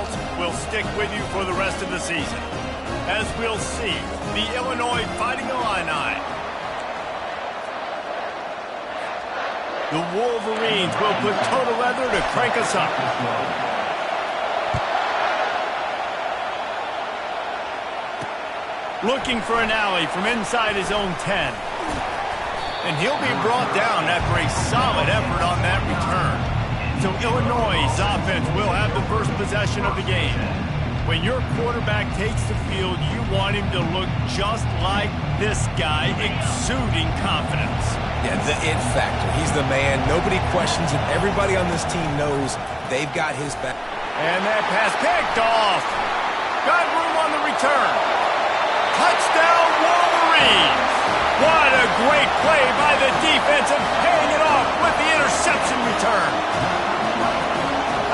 results will stick with you for the rest of the season. As we'll see, the Illinois Fighting Illini. The Wolverines will put total leather to crank us up. Looking for an alley from inside his own 10. And he'll be brought down after a solid effort on that return. So Illinois' offense will have the first possession of the game. When your quarterback takes the field, you want him to look just like this guy, exuding confidence. Yeah, the it factor. He's the man. Nobody questions it. Everybody on this team knows they've got his back. And that pass picked off. Got room on the return. Touchdown, Wolverines. What a great play by the defense of paying it off with the interception return.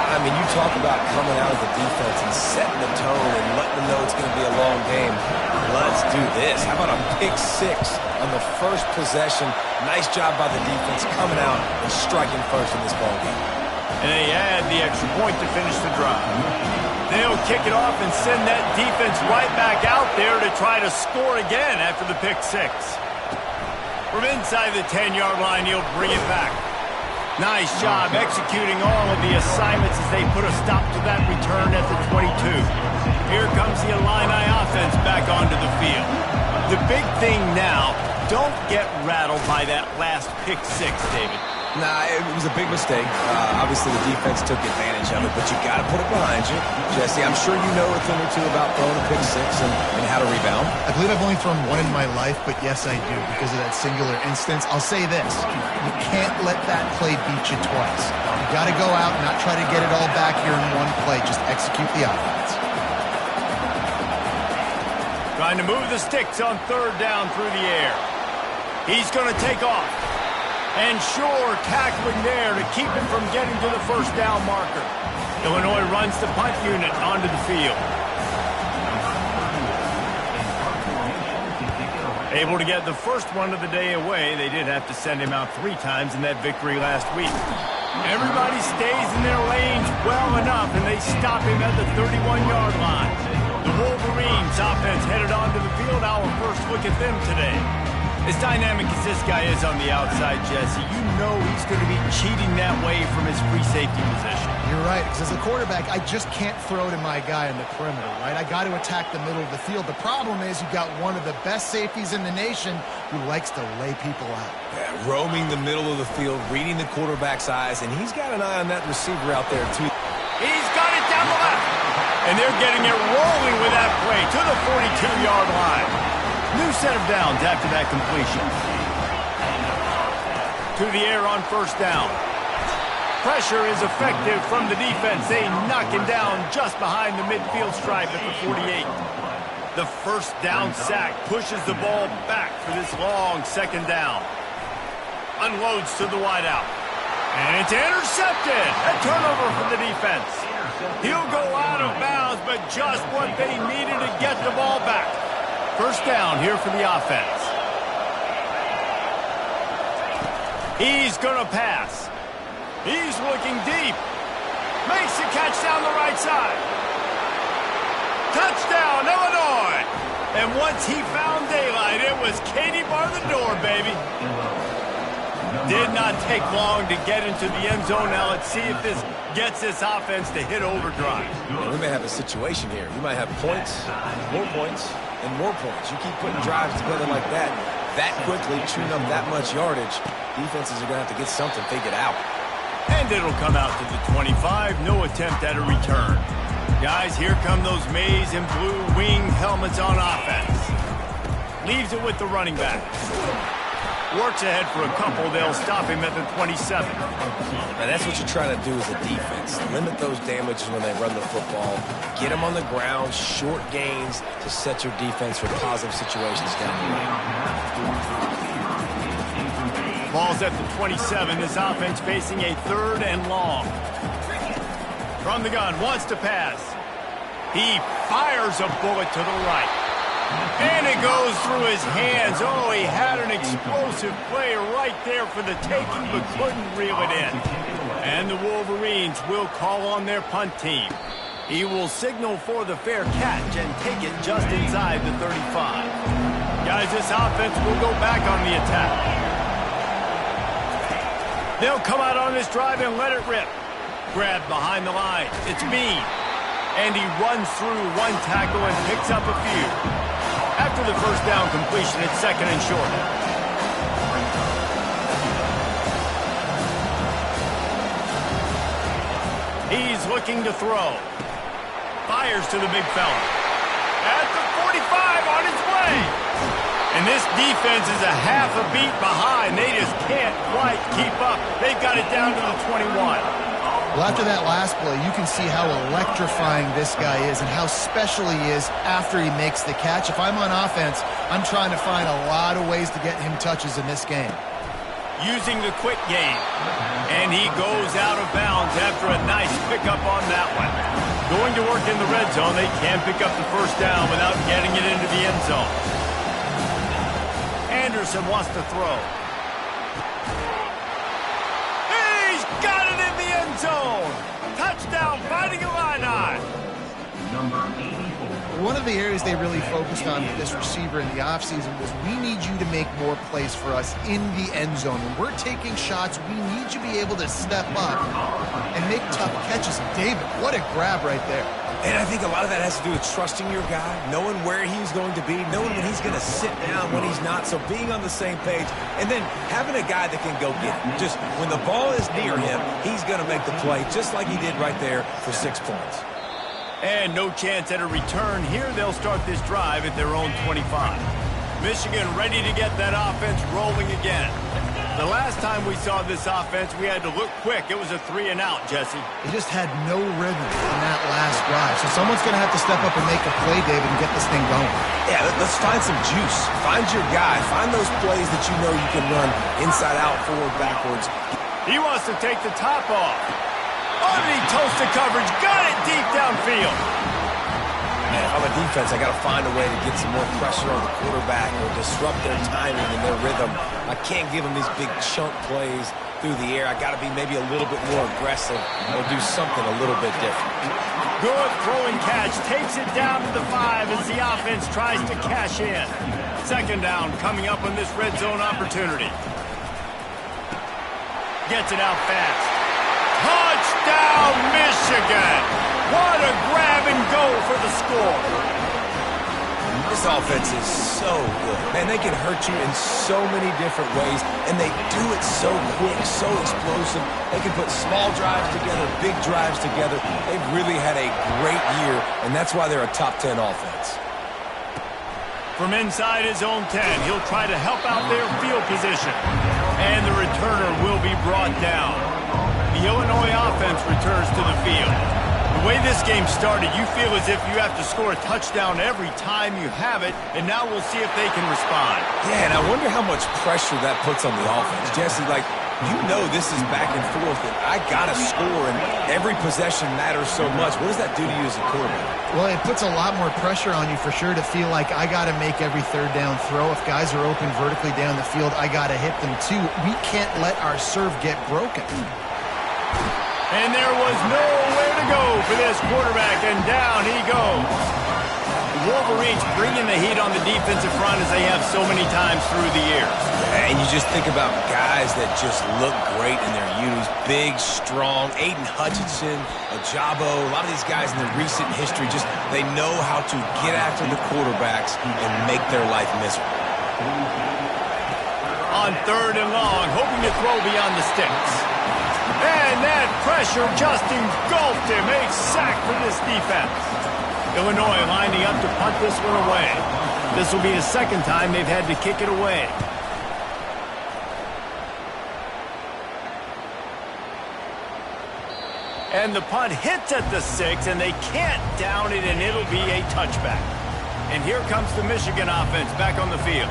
I mean, you talk about coming out of the defense and setting the tone and letting them know it's going to be a long game. Let's do this. How about a pick six on the first possession? Nice job by the defense coming out and striking first in this ballgame. And they add the extra point to finish the drive. They'll kick it off and send that defense right back out there to try to score again after the pick six. From inside the 10-yard line, he'll bring it back. Nice job executing all of the assignments as they put a stop to that return at the 22. Here comes the Illini offense back onto the field. The big thing now, don't get rattled by that last pick six, David. Nah, it was a big mistake. Obviously, the defense took advantage of it, but you got to put it behind you. Jesse, I'm sure you know a thing or two about throwing a pick six and how to rebound. I believe I've only thrown one in my life, but yes, I do, because of that singular instance. I'll say this. You can't let that play beat you twice. You got to go out and not try to get it all back here in one play. Just execute the offense. Trying to move the sticks on third down through the air. He's going to take off. And sure, tackling there to keep him from getting to the first down marker. Illinois runs the punt unit onto the field. Able to get the first one of the day away. They did have to send him out 3 times in that victory last week. Everybody stays in their lanes well enough, and they stop him at the 31-yard line. The Wolverines offense headed onto the field. Our first look at them today. As dynamic as this guy is on the outside, Jesse, you know he's going to be cheating that way from his free safety position. You're right, because as a quarterback, I just can't throw to my guy in the perimeter, right? I got to attack the middle of the field. The problem is you've got one of the best safeties in the nation who likes to lay people out. Yeah, roaming the middle of the field, reading the quarterback's eyes, and he's got an eye on that receiver out there, too. He's got it down the left. And they're getting it rolling with that play to the 42-yard line. New set of downs after that completion. To the air on first down. Pressure is effective from the defense. They knock him down just behind the midfield stripe at the 48. The first down sack pushes the ball back for this long second down. Unloads to the wideout. And it's intercepted. A turnover for the defense. He'll go out of bounds, but just what they needed to get the ball back. First down here for the offense. He's going to pass. He's looking deep. Makes the catch down the right side. Touchdown, Illinois. And once he found daylight, it was Katie bar the door, baby. Did not take long to get into the end zone. Now let's see if this gets this offense to hit overdrive. Yeah, we may have a situation here. You might have points, more points, and more points. You keep putting drives together like that quickly, chewing up that much yardage, defenses are going to have to get something figured out. And it'll come out to the 25. No attempt at a return. Guys, here come those maize and blue wing helmets on offense. Leaves it with the running back. Works ahead for a couple. They'll stop him at the 27. Now that's what you're trying to do as a defense. Limit those damages when they run the football. Get them on the ground, short gains to set your defense for positive situations down the line. Ball's at the 27. This offense facing a 3rd and long. From the gun, wants to pass. He fires a bullet to the right. And it goes through his hands. Oh, he had an explosive play right there for the taking, but couldn't reel it in. And the Wolverines will call on their punt team. He will signal for the fair catch and take it just inside the 35. Guys, this offense will go back on the attack. They'll come out on this drive and let it rip. Grabbed behind the line. It's Bean. And he runs through one tackle and picks up a few. After the first down completion, it's second and short. He's looking to throw. Fires to the big fella. At the 45, on its way. And this defense is a half a beat behind. They just can't quite keep up. They've got it down to the 21. Well, after that last play, you can see how electrifying this guy is and how special he is after he makes the catch. If I'm on offense, I'm trying to find a lot of ways to get him touches in this game. Using the quick game. And he goes out of bounds after a nice pickup on that one. Going to work in the red zone, they can pick up the first down without getting it into the end zone. Anderson wants to throw. He's got it in the end zone. Touchdown, Fighting Illini. Number 84. One of the areas they really focused on with this receiver in the offseason was we need you to make more plays for us in the end zone. When we're taking shots, we need you to be able to step up and make tough catches. And David, what a grab right there. And I think a lot of that has to do with trusting your guy, knowing where he's going to be, knowing when he's going to sit down, when he's not. So being on the same page, and then having a guy that can go get it. Just when the ball is near him, he's going to make the play, just like he did right there for 6 points. And no chance at a return. Here they'll start this drive at their own 25. Michigan ready to get that offense rolling again. The last time we saw this offense, we had to look quick. It was a 3-and-out, Jesse. They just had no rhythm in that last drive. So someone's going to have to step up and make a play, David, and get this thing going. Yeah, let's find some juice. Find your guy. Find those plays that you know you can run inside out, forward, backwards. He wants to take the top off. Underneath toasted coverage. Got it deep downfield. Man, if I'm a defense, I got to find a way to get some more pressure on the quarterback or disrupt their timing and their rhythm. I can't give them these big chunk plays through the air. I got to be maybe a little bit more aggressive or do something a little bit different. Good throwing catch. Takes it down to the 5 as the offense tries to cash in. Second down coming up on this red zone opportunity. Gets it out fast. Touchdown, Michigan! What a grab and go for the score. This offense is so good. Man, they can hurt you in so many different ways, and they do it so quick, so explosive. They can put small drives together, big drives together. They've really had a great year, and that's why they're a top 10 offense. From inside his own 10, he'll try to help out their field position. And the returner will be brought down. The Illinois offense returns to the field. The way this game started, you feel as if you have to score a touchdown every time you have it, and now we'll see if they can respond. Yeah, and I wonder how much pressure that puts on the offense. Jesse, like, you know this is back and forth, and I got to score, and every possession matters so much. What does that do to you as a quarterback? Well, it puts a lot more pressure on you for sure to feel like I got to make every third down throw. If guys are open vertically down the field, I got to hit them too. We can't let our serve get broken. And there was nowhere to go for this quarterback, and down he goes. The Wolverines bringing the heat on the defensive front as they have so many times through the years. And you just think about guys that just look great in their youth. Big, strong, Aiden Hutchinson, Ajabo, a lot of these guys in the recent history, just they know how to get after the quarterbacks and make their life miserable. On third and long, hoping to throw beyond the sticks. And that pressure just engulfed him. A sack for this defense. Illinois lining up to punt this one away. This will be the second time they've had to kick it away. And the punt hits at the 6, and they can't down it, and it'll be a touchback. And here comes the Michigan offense back on the field.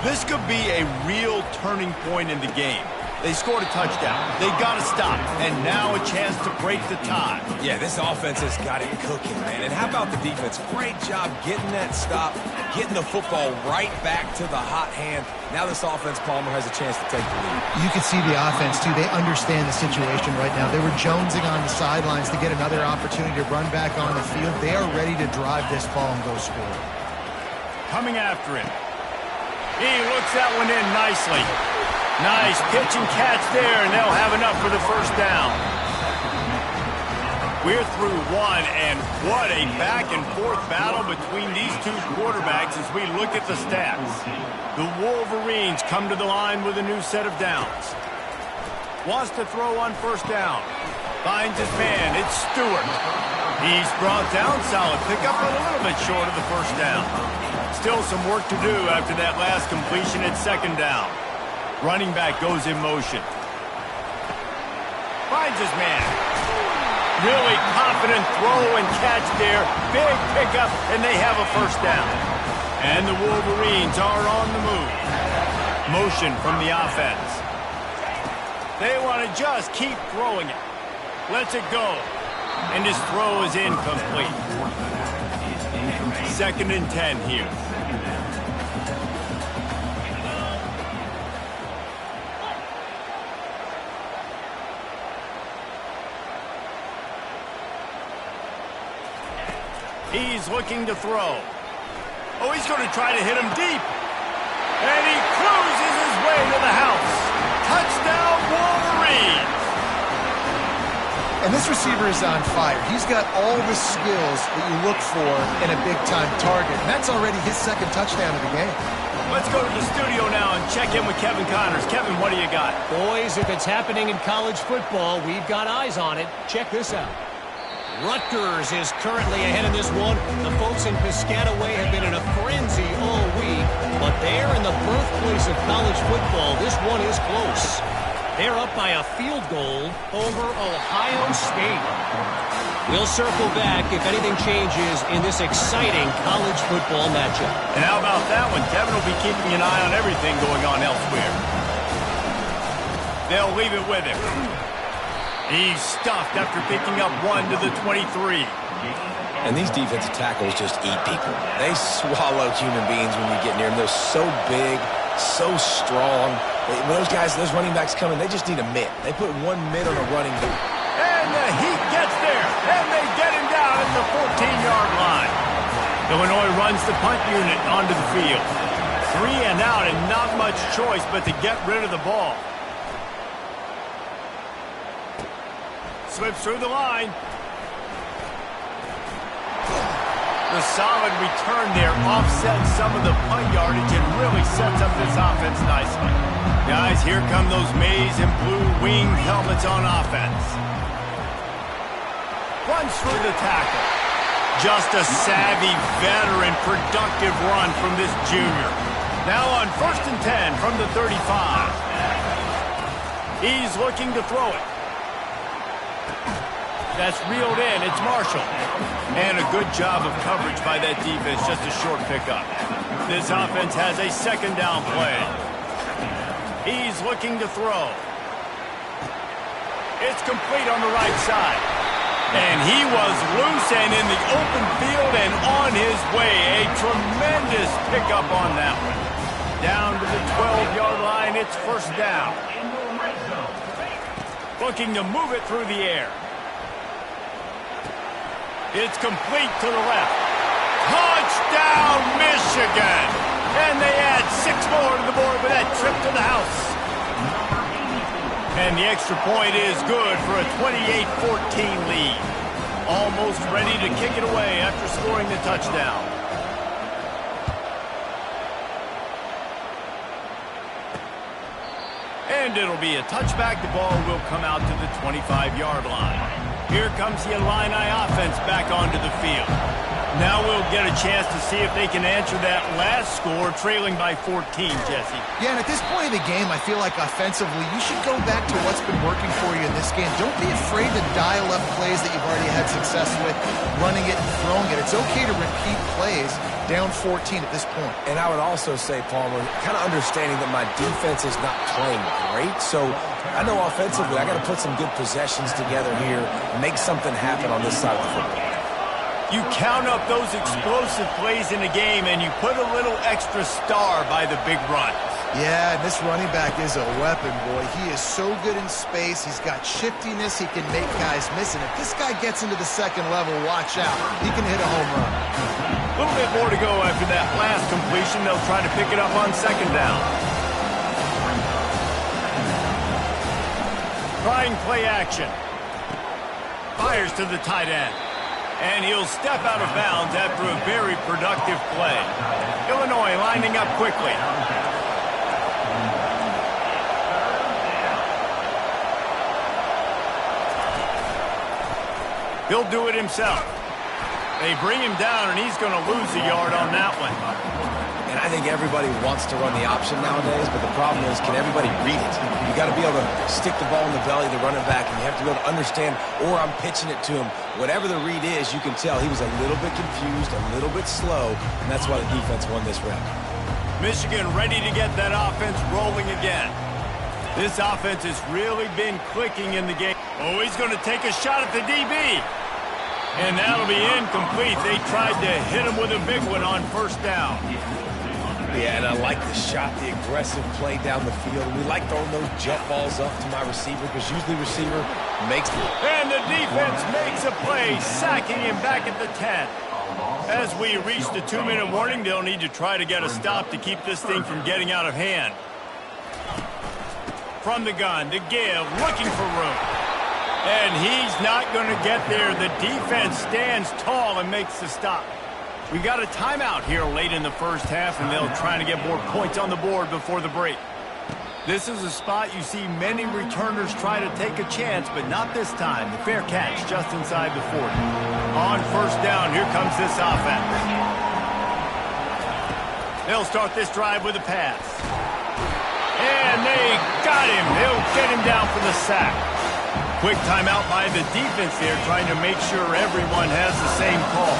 This could be a real turning point in the game. They scored a touchdown. They got to stop. And now a chance to break the tie. Yeah, this offense has got it cooking, man. And how about the defense? Great job getting that stop, getting the football right back to the hot hand. Now this offense, Palmer, has a chance to take the lead. You can see the offense, too. They understand the situation right now. They were jonesing on the sidelines to get another opportunity to run back on the field. They are ready to drive this ball and go score. Coming after him. He looks that one in nicely. Nice pitch and catch there, and they'll have enough for the first down. We're through one, and what a back-and-forth battle between these two quarterbacks as we look at the stats. The Wolverines come to the line with a new set of downs. Wants to throw on first down. Finds his man. It's Stewart. He's brought down. Solid pickup, but a little bit short of the first down. Still some work to do after that last completion at second down. Running back goes in motion. Finds his man. Really confident throw and catch there. Big pickup, and they have a first down. And the Wolverines are on the move. Motion from the offense. They want to just keep throwing it. Lets it go. And his throw is incomplete. 2nd and 10 here. He's looking to throw. Oh, he's going to try to hit him deep. And he cruises his way to the house. Touchdown, Wolverines. And this receiver is on fire. He's got all the skills that you look for in a big-time target. And that's already his 2nd touchdown of the game. Let's go to the studio now and check in with Kevin Connors. Kevin, what do you got? Boys, if it's happening in college football, we've got eyes on it. Check this out. Rutgers is currently ahead in this one. The folks in Piscataway have been in a frenzy all week, but there in the birthplace of college football, this one is close. They're up by a field goal over Ohio State. We'll circle back if anything changes in this exciting college football matchup. And how about that one? Kevin will be keeping an eye on everything going on elsewhere. They'll leave it with him. He's stuffed after picking up 1 to the 23. And these defensive tackles just eat people. They swallow human beings when you get near them. They're so big, so strong. When those running backs come in, they just need a mitt. They put 1 mitt on a running back. And the heat gets there, and they get him down at the 14-yard line. Illinois runs the punt unit onto the field. 3 and out, and not much choice but to get rid of the ball. Slips through the line. The solid return there offsets some of the punt yardage and really sets up this offense nicely. Guys, here come those maize and blue winged helmets on offense. Runs through the tackle. Just a savvy, veteran, productive run from this junior. Now on 1st and 10 from the 35. He's looking to throw it. That's reeled in. It's Marshall. And a good job of coverage by that defense. Just a short pickup. This offense has a 2nd down play. He's looking to throw. It's complete on the right side. And he was loose and in the open field and on his way. A tremendous pickup on that one. Down to the 12-yard line. It's 1st down. Looking to move it through the air. It's complete to the left. Touchdown, Michigan! And they add 6 more to the board with that trip to the house. And the extra point is good for a 28-14 lead. Almost ready to kick it away after scoring the touchdown. And it'll be a touchback. The ball will come out to the 25-yard line. Here comes the Illini offense back onto the field. Now we'll get a chance to see if they can answer that last score, trailing by 14, Jesse. Yeah, and at this point of the game, I feel like offensively, you should go back to what's been working for you in this game. Don't be afraid to dial up plays that you've already had success with, running it and throwing it. It's okay to repeat plays down 14 at this point. And I would also say, Palmer, kind of understanding that my defense is not playing great, so I know offensively I got to put some good possessions together here and make something happen on this side of the football. You count up those explosive plays in the game, and you put a little extra star by the big run. Yeah, and this running back is a weapon, boy. He is so good in space. He's got shiftiness. He can make guys miss. And if this guy gets into the second level, watch out. He can hit a home run. A little bit more to go after that last completion. They'll try to pick it up on second down. Trying play action. Fires to the tight end. And he'll step out of bounds after a very productive play. Illinois lining up quickly. He'll do it himself. They bring him down, and he's going to lose a yard on that one. And I think everybody wants to run the option nowadays, but the problem is, can everybody read it? You got to be able to stick the ball in the belly of the running back, and you have to be able to understand, or I'm pitching it to him. Whatever the read is, you can tell he was a little bit confused, a little bit slow, and that's why the defense won this round. Michigan ready to get that offense rolling again. This offense has really been clicking in the game. Oh, he's going to take a shot at the DB. And that'll be incomplete. They tried to hit him with a big one on first down. Yeah, and I like the shot, the aggressive play down the field. We like throwing those jet balls up to my receiver because usually receiver makes the... And the defense makes a play, sacking him back at the 10. As we reach the 2-minute warning, they'll need to try to get a stop to keep this thing from getting out of hand. From the gun, to give, looking for room. And he's not going to get there. The defense stands tall and makes the stop. We got a timeout here late in the first half, and they'll try to get more points on the board before the break. This is a spot you see many returners try to take a chance, but not this time. The fair catch just inside the 40. On first down, here comes this offense. They'll start this drive with a pass. And they got him. They'll get him down for the sack. Quick timeout by the defense there, trying to make sure everyone has the same call.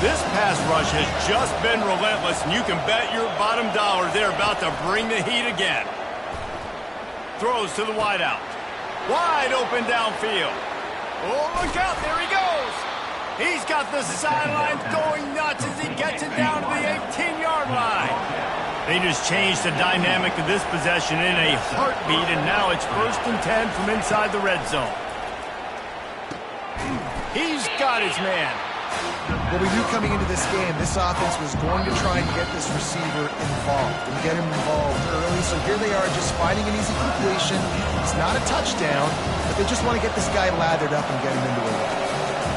This pass rush has just been relentless, and you can bet your bottom dollar they're about to bring the heat again. Throws to the wideout. Wide open downfield. Oh, look out, there he goes. He's got the sidelines going nuts as he gets it down to the 18-yard line. They just changed the dynamic of this possession in a heartbeat, and now it's 1st and 10 from inside the red zone. He's got his man. What we knew coming into this game, this offense was going to try and get this receiver involved and get him involved early. So here they are just finding an easy completion. It's not a touchdown, but they just want to get this guy lathered up and get him into a run.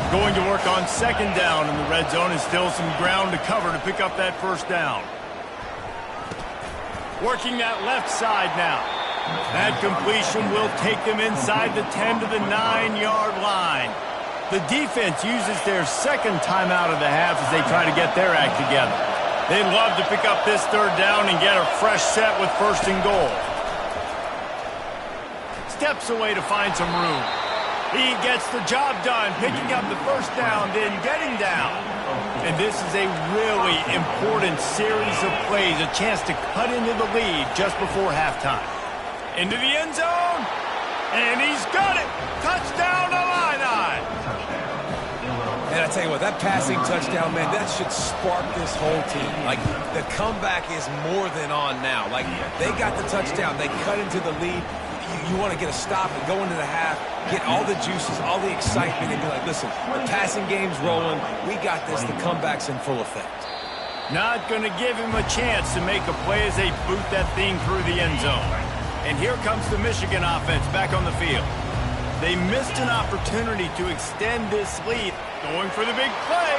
Going to work on second down in the red zone, and still some ground to cover to pick up that first down. Working that left side now. That completion will take them inside the 10 to the 9-yard line. The defense uses their second timeout of the half as they try to get their act together. They'd love to pick up this third down and get a fresh set with 1st and goal. Steps away to find some room. He gets the job done, picking up the first down, then getting down. And this is a really important series of plays, a chance to cut into the lead just before halftime. Into the end zone, and he's got it. Touchdown, Illini. And I tell you what, that passing touchdown, man, that should spark this whole team. Like, the comeback is more than on now. Like, they got the touchdown. They cut into the lead. You want to get a stop and go into the half, get all the juices, all the excitement, and be like, listen, the passing game's rolling. We got this. The comeback's in full effect. Not going to give him a chance to make a play as they boot that thing through the end zone. And here comes the Michigan offense back on the field. They missed an opportunity to extend this lead. Going for the big play.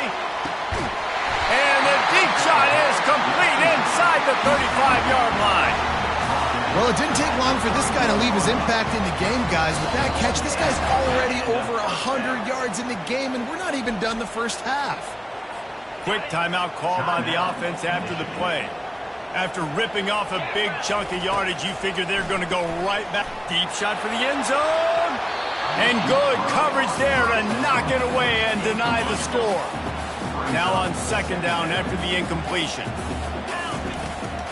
And the deep shot is complete inside the 35-yard line. Well, it didn't take long for this guy to leave his impact in the game, guys. With that catch, this guy's already over 100 yards in the game, and we're not even done the first half. Quick timeout call by the offense after the play. After ripping off a big chunk of yardage, you figure they're going to go right back. Deep shot for the end zone. And good coverage there to knock it away and deny the score. Now on second down after the incompletion.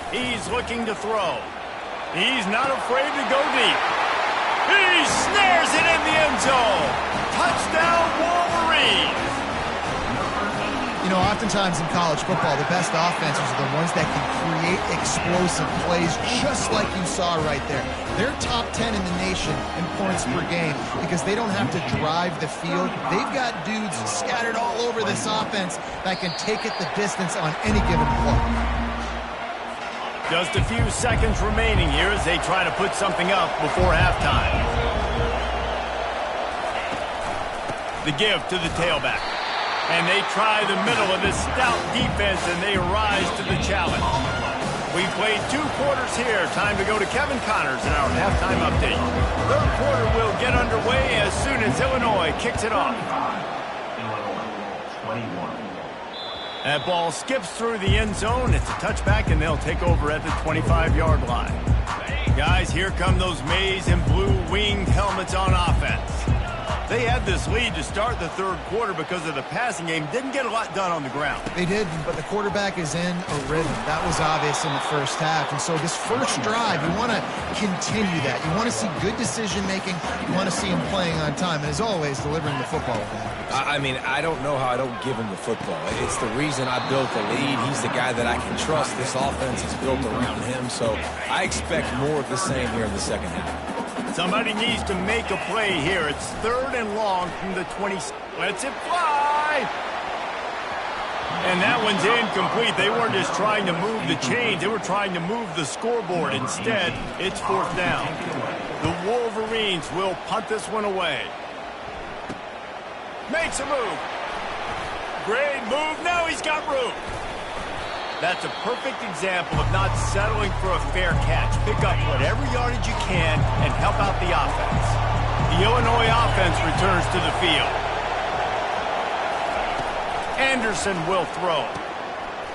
He's looking to throw. He's not afraid to go deep. He snares it in the end zone. Touchdown, Wolverines. You know, oftentimes in college football, the best offenses are the ones that can create explosive plays, just like you saw right there. They're top 10 in the nation in points per game because they don't have to drive the field. They've got dudes scattered all over this offense that can take it the distance on any given play. Just a few seconds remaining here as they try to put something up before halftime. The give to the tailback. And they try the middle of this stout defense, and they rise to the challenge. We played 2 quarters here. Time to go to Kevin Connors in our halftime update. Third quarter will get underway as soon as Illinois kicks it off. That ball skips through the end zone. It's a touchback, and they'll take over at the 25-yard line. Guys, here come those maize and blue winged helmets on offense. They had this lead to start the third quarter because of the passing game. Didn't get a lot done on the ground. They did, but the quarterback is in a rhythm. That was obvious in the first half. And so this first drive, you want to continue that. You want to see good decision-making. You want to see him playing on time. And as always, delivering the football. I mean, I don't know how I don't give him the football. It's the reason I built the lead. He's the guy that I can trust. This offense is built around him. So I expect more of the same here in the second half. Somebody needs to make a play here. It's third and long from the 20. Lets it fly. And that one's incomplete. They weren't just trying to move the chains. They were trying to move the scoreboard. Instead, it's fourth down. The Wolverines will punt this one away. Makes a move. Great move. Now he's got room. That's a perfect example of not settling for a fair catch. Pick up whatever yardage you can and help out the offense. The Illinois offense returns to the field. Anderson will throw.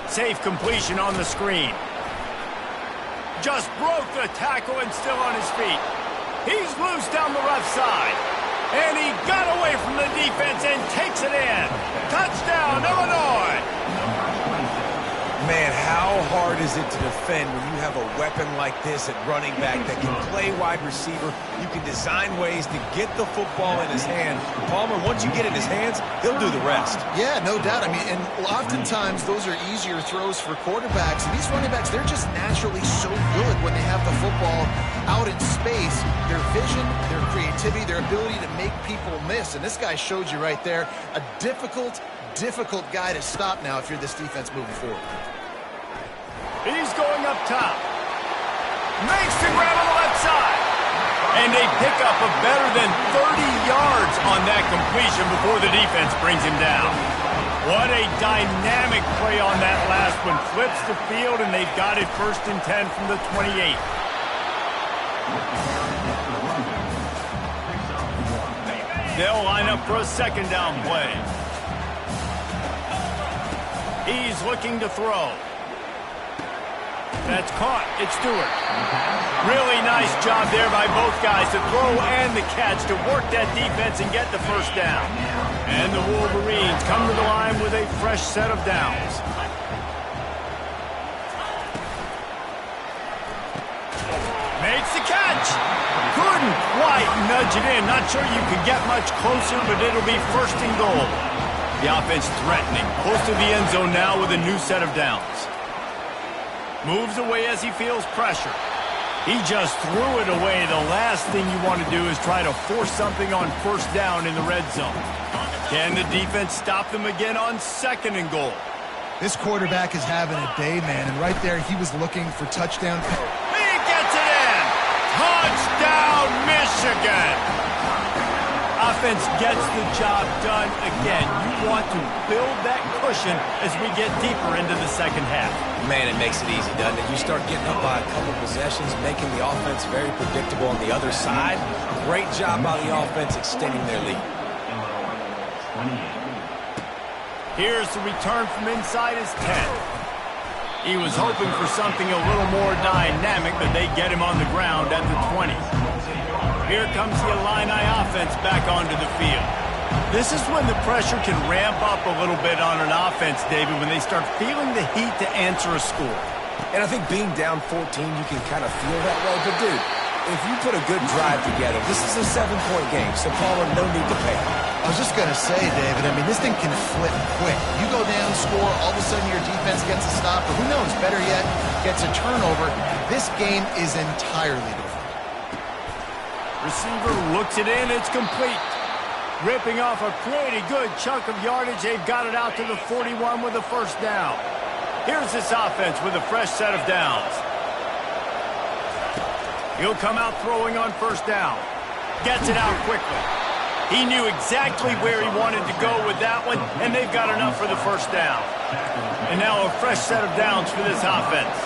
Safe completion on the screen. Just broke the tackle and still on his feet. He's loose down the left side. And he got away from the defense and takes it in. Touchdown, Illinois! Man, how hard is it to defend when you have a weapon like this at running back that can play wide receiver? You can design ways to get the football in his hand. Palmer, once you get it in his hands, he'll do the rest. Yeah, no doubt. I mean, and oftentimes those are easier throws for quarterbacks. And these running backs, they're just naturally so good when they have the football out in space. Their vision, their creativity, their ability to make people miss. And this guy showed you right there, a difficult guy to stop now if you're this defense moving forward. He's going up top. Makes the grab on the left side. And they pick up a better than 30 yards on that completion before the defense brings him down. What a dynamic play on that last one. Flips the field, and they've got it 1st and 10 from the 28. They'll line up for a second down play. He's looking to throw. That's caught. It's Stewart. Really nice job there by both guys to throw and the catch to work that defense and get the first down. And the Wolverines come to the line with a fresh set of downs. Makes the catch. Couldn't quite nudge it in. Not sure you could get much closer, but it'll be 1st and goal. The offense threatening. Close to the end zone now with a new set of downs. Moves away as he feels pressure. He just threw it away. The last thing you want to do is try to force something on 1st down in the red zone. Can the defense stop them again on 2nd and goal? This quarterback is having a day, man. And right there, he was looking for touchdown. He gets it in. Touchdown, Michigan. Offense gets the job done again. You want to build that cushion as we get deeper into the second half. Man, it makes it easy, doesn't it? You start getting up by a couple possessions, making the offense very predictable on the other side. Great job by the offense extending their lead. Here's the return from inside his 10. He was hoping for something a little more dynamic, but they get him on the ground at the 20. Here comes the Illini offense back onto the field. This is when the pressure can ramp up a little bit on an offense, David, when they start feeling the heat to answer a score. And I think being down 14, you can kind of feel that way. But, dude, if you put a good drive together, this is a 7-point game, so Paula, no need to panic. I was just going to say, David, I mean, this thing can flip quick. You go down, score, all of a sudden your defense gets a stop, or who knows, better yet, gets a turnover. This game is entirely different. Receiver looks it in, it's complete. Ripping off a pretty good chunk of yardage, they've got it out to the 41 with a first down. Here's this offense with a fresh set of downs. He'll come out throwing on first down. Gets it out quickly. He knew exactly where he wanted to go with that one, and they've got enough for the first down. And now a fresh set of downs for this offense.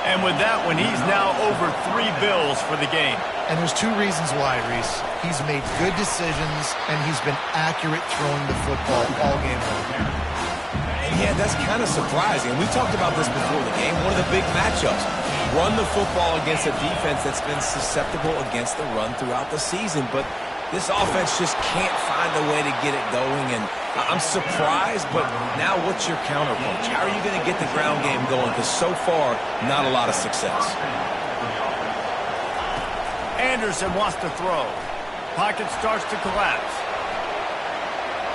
And with that one, he's now over 3 bills for the game. And there's 2 reasons why, Reese. He's made good decisions, and he's been accurate throwing the football all game long. Yeah, that's kind of surprising. We talked about this before the game. One of the big matchups. Run the football against a defense that's been susceptible against the run throughout the season. But this offense just can't find a way to get it going. And I'm surprised, but now what's your counterpunch? How are you going to get the ground game going? Because so far, not a lot of success. Anderson wants to throw. Pocket starts to collapse.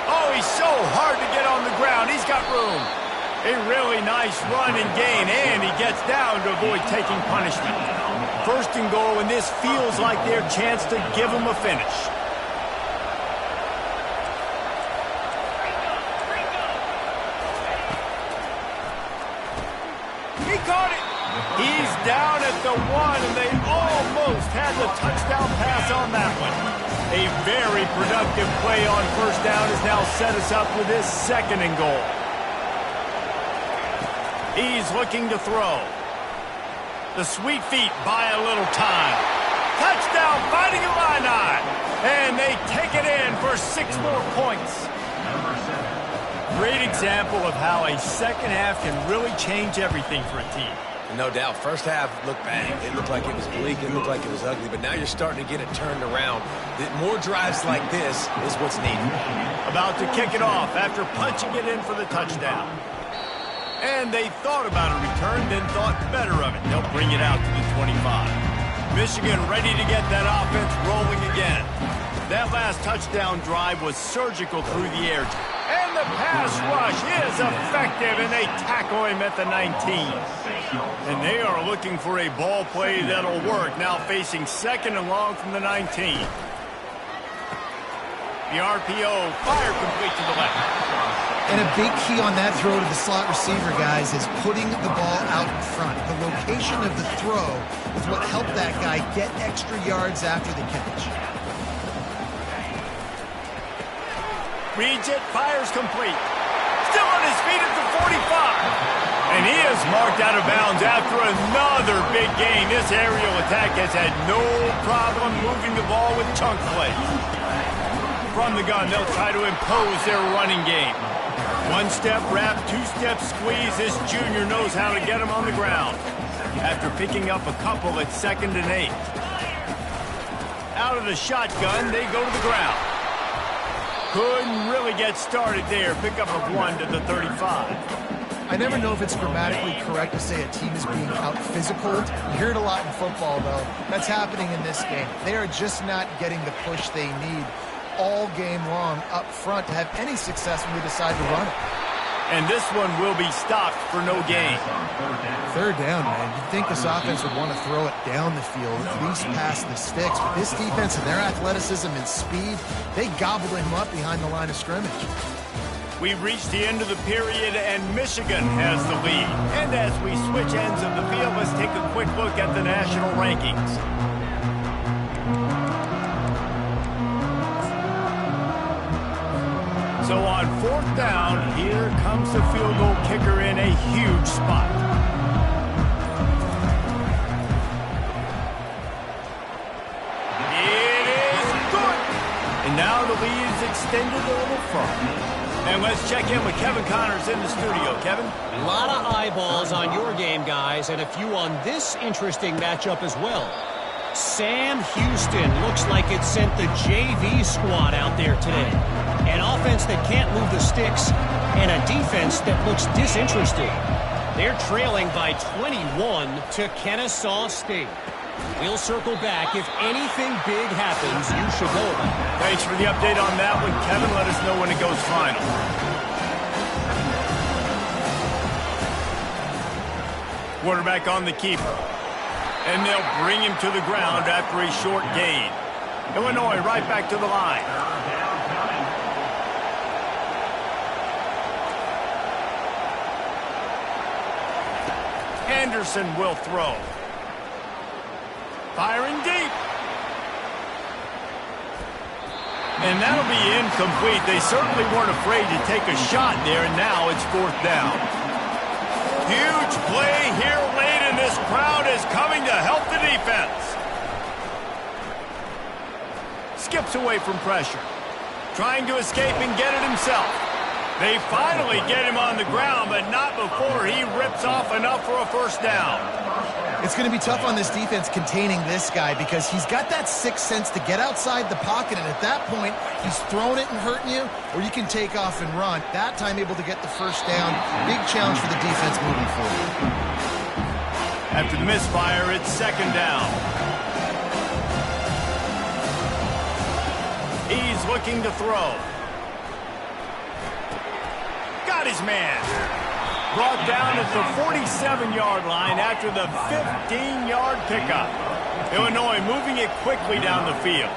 Oh, he's so hard to get on the ground. He's got room. A really nice run and gain, and he gets down to avoid taking punishment. First and goal, and this feels like their chance to give him a finish. He caught it. He's down at the 1, and they almost had the touchdown pass on that one. A very productive play on first down has now set us up with this second and goal. He's looking to throw. The sweet feet buy a little time. Touchdown, Fighting Illini. And they take it in for 6 more points. Great example of how a second half can really change everything for a team. No doubt. First half looked bad. It looked like it was bleak. It looked like it was ugly. But now you're starting to get it turned around. More drives like this is what's needed. About to kick it off after punching it in for the touchdown. And they thought about a return, then thought better of it. They'll bring it out to the 25. Michigan ready to get that offense rolling again. That last touchdown drive was surgical through the air. And the pass rush is effective, and they tackle him at the 19. And they are looking for a ball play that'll work, now facing second and long from the 19. The RPO, fire complete to the left. And a big key on that throw to the slot receiver, guys, is putting the ball out in front. The location of the throw is what helped that guy get extra yards after the catch. Reads it, fires complete. Still on his feet at the 45. And he is marked out of bounds after another big gain. This aerial attack has had no problem moving the ball with chunk plays. From the gun, they'll try to impose their running game. 1-step wrap, 2-step squeeze. This junior knows how to get him on the ground. After picking up a couple at 2nd and 8. Out of the shotgun, they go to the ground. Couldn't really get started there. Pick up a 1 to the 35. I never know if it's grammatically correct to say a team is being out-physical. You hear it a lot in football, though. That's happening in this game. They are just not getting the push they need all game long up front to have any success when they decide to run it. And this one will be stopped for no gain. Third down, man. You'd think this offense would want to throw it down the field, at least past the sticks. But this defense and their athleticism and speed, they gobbled him up behind the line of scrimmage. We've reached the end of the period, and Michigan has the lead. And as we switch ends of the field, let's take a quick look at the national rankings. So on 4th down, here comes the field goal kicker in a huge spot. It is good. And now the lead is extended a little further. And let's check in with Kevin Connors in the studio. Kevin? A lot of eyeballs on your game, guys, and a few on this interesting matchup as well. Sam Houston looks like it sent the JV squad out there today. An offense that can't move the sticks and a defense that looks disinterested. They're trailing by 21 to Kennesaw State. We'll circle back. If anything big happens, you should know about it. Thanks for the update on that one, Kevin. Let us know when it goes final. Quarterback on the keeper. And they'll bring him to the ground after a short gain. Illinois right back to the line. Anderson will throw. Firing deep. And that'll be incomplete. They certainly weren't afraid to take a shot there, and now it's 4th down. Huge play here late, and this crowd is coming to help the defense. Skips away from pressure. Trying to escape and get it himself. They finally get him on the ground, but not before he rips off enough for a 1st down. It's going to be tough on this defense containing this guy because he's got that sixth sense to get outside the pocket, and at that point, he's throwing it and hurting you, or you can take off and run. That time able to get the 1st down. Big challenge for the defense moving forward. After the misfire, it's 2nd down. He's looking to throw. Got his man. Brought down at the 47-yard line after the 15-yard pickup. Illinois moving it quickly down the field.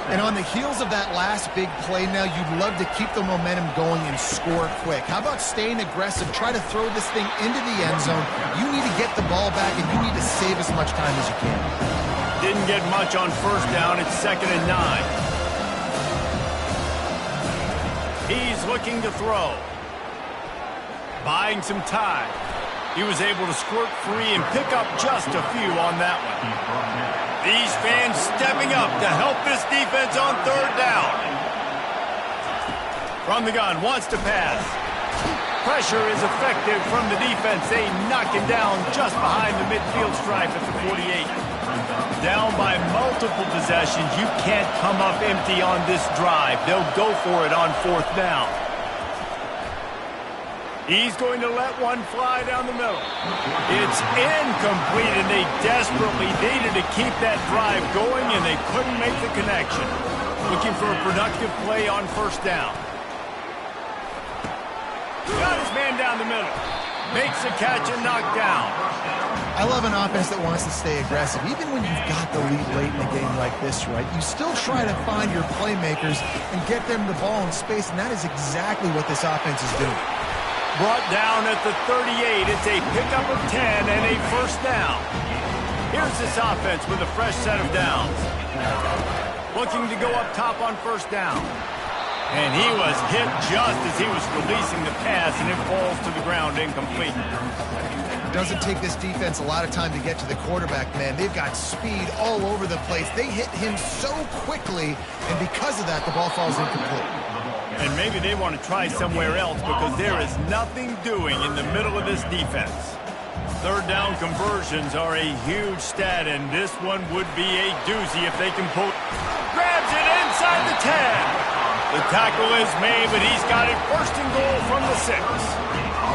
And on the heels of that last big play now, you'd love to keep the momentum going and score quick. How about staying aggressive? Try to throw this thing into the end zone. You need to get the ball back, and you need to save as much time as you can. Didn't get much on 1st down. It's 2nd and 9. He's looking to throw. Buying some time. He was able to squirt free and pick up just a few on that one. These fans stepping up to help this defense on 3rd down. From the gun, wants to pass. Pressure is effective from the defense. They knock him down just behind the midfield stripe at the 48. Down by multiple possessions. You can't come up empty on this drive. They'll go for it on 4th down. He's going to let one fly down the middle. It's incomplete, and they desperately needed to keep that drive going, and they couldn't make the connection. Looking for a productive play on 1st down. Got his man down the middle. Makes the catch and knocked down. I love an offense that wants to stay aggressive. Even when you've got the lead late in a game like this, right, you still try to find your playmakers and get them the ball in space, and that is exactly what this offense is doing. Brought down at the 38. It's a pickup of 10 and a 1st down. Here's this offense with a fresh set of downs. Looking to go up top on 1st down. And he was hit just as he was releasing the pass, and it falls to the ground incomplete. It doesn't take this defense a lot of time to get to the quarterback, man. They've got speed all over the place. They hit him so quickly, and because of that, the ball falls incomplete. And maybe they want to try somewhere else because there is nothing doing in the middle of this defense. 3rd down conversions are a huge stat, and this one would be a doozy if they can pull. Grabs it inside the 10. The tackle is made, but he's got it 1st and goal from the 6.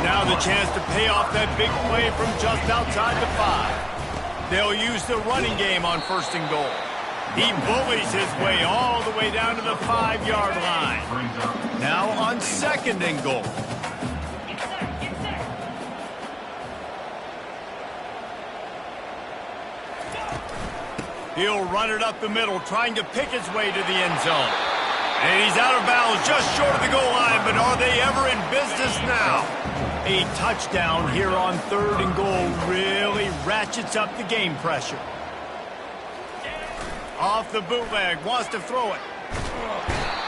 Now the chance to pay off that big play from just outside the 5. They'll use the running game on 1st and goal. He bullies his way all the way down to the 5-yard line. Now on 2nd and goal. He'll run it up the middle, trying to pick his way to the end zone. And he's out of bounds just short of the goal line, but are they ever in business now? A touchdown here on 3rd and goal really ratchets up the game pressure. Off the bootleg, wants to throw it.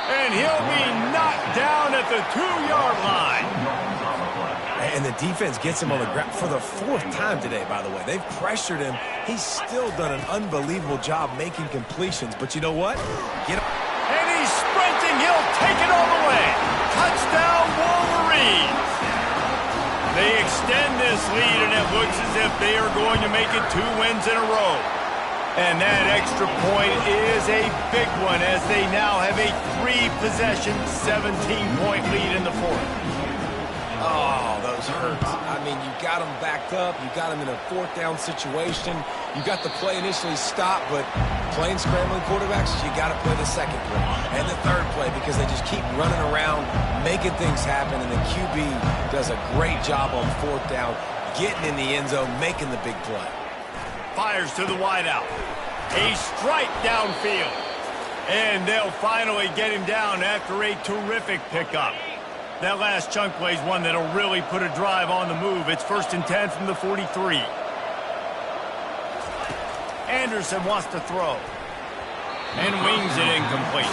And he'll be knocked down at the 2-yard line. And the defense gets him on the ground for the 4th time today, by the way. They've pressured him. He's still done an unbelievable job making completions. But you know what? And he's sprinting. He'll take it all the way. Touchdown, Wolverines. They extend this lead, and it looks as if they are going to make it 2 wins in a row. And that extra point is a big one, as they now have a 3-possession, 17-point lead in the 4th. Oh, those hurt. I mean, you got them backed up. You got them in a 4th down situation. You got the play initially stopped, but playing scrambling quarterbacks, you got to play the 2nd play and the 3rd play because they just keep running around, making things happen, and the QB does a great job on 4th down, getting in the end zone, making the big play. Fires to the wideout. A strike downfield. And they'll finally get him down after a terrific pickup. That last chunk play is one that'll really put a drive on the move. It's 1st and 10 from the 43. Anderson wants to throw. And wings it incomplete.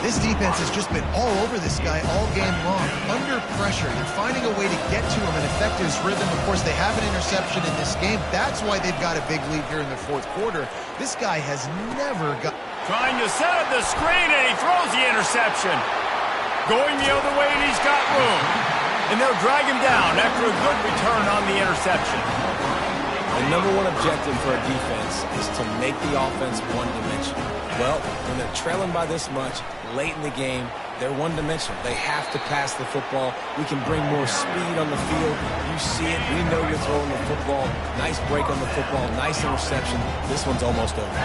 This defense has just been all over this guy all game long. Under pressure. They're finding a way to get to him and affect his rhythm. Of course, they have an interception in this game. That's why they've got a big lead here in the 4th quarter. This guy has never got... Trying to set up the screen, and he throws the interception. Going the other way, and he's got room. And they'll drag him down after a good return on the interception. The number 1 objective for a defense is to make the offense one-dimensional. Well, when they're trailing by this much, late in the game, they're one-dimensional. They have to pass the football. We can bring more speed on the field. You see it. We know you're throwing the football. Nice break on the football. Nice interception. This one's almost over.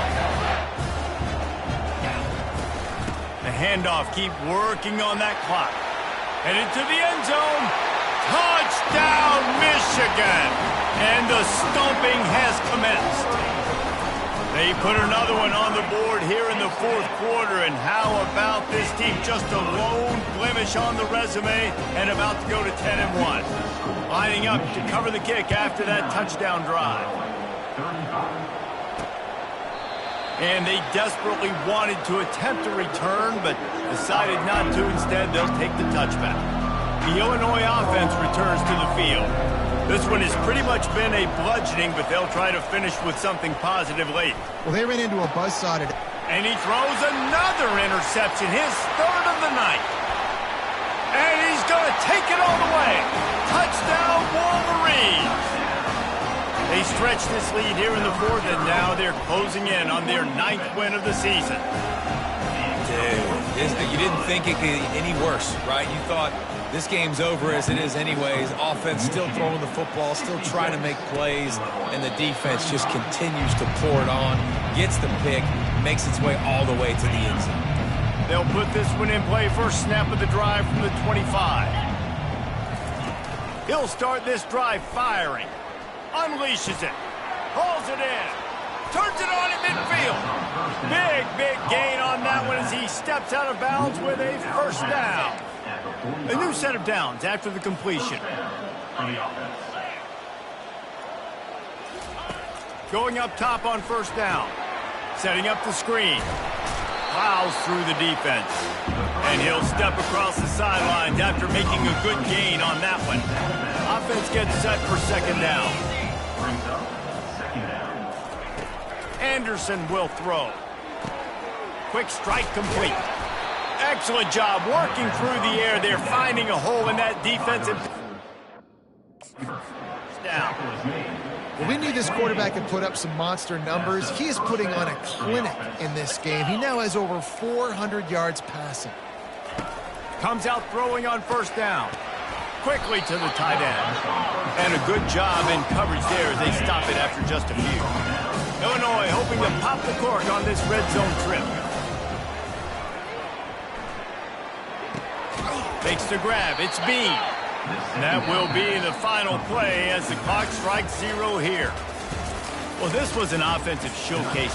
The handoff, keep working on that clock. Headed to the end zone. Touchdown, Michigan! And the stomping has commenced. They put another one on the board here in the 4th quarter, and how about this team? Just a lone blemish on the resume and about to go to 10-1. Lining up to cover the kick after that touchdown drive. And they desperately wanted to attempt a return, but decided not to. Instead, they'll take the touchback. The Illinois offense returns to the field. This one has pretty much been a bludgeoning, but they'll try to finish with something positive late. Well, they ran into a buzzsaw today. And he throws another interception, his 3rd of the night. And he's going to take it all the way. Touchdown, Wolverines. They stretch this lead here in the 4th, and now they're closing in on their 9th win of the season. Dude, you didn't think it could get any worse, right? You thought this game's over as it is anyways. Offense still throwing the football, still trying to make plays, and the defense just continues to pour it on, gets the pick, makes its way all the way to the end zone. They'll put this one in play. First snap of the drive from the 25. He'll start this drive firing. Unleashes it. Hauls it in. Turns it on at midfield. Big gain on that one as he steps out of bounds with a first down. A new set of downs after the completion. Going up top on first down. Setting up the screen. Plows through the defense. And he'll step across the sidelines after making a good gain on that one. Offense gets set for 2nd down. Anderson will throw. Quick strike complete. Excellent job working through the air. They're finding a hole in that defensive down. Well, we knew this quarterback could put up some monster numbers. He is putting on a clinic in this game. He now has over 400 yards passing. Comes out throwing on first down. Quickly to the tight end. And a good job in coverage there as they stop it after just a few. Illinois hoping to pop the cork on this red zone trip. Makes the grab. It's Bean. And that will be the final play as the clock strikes 0 here. Well, this was an offensive showcase.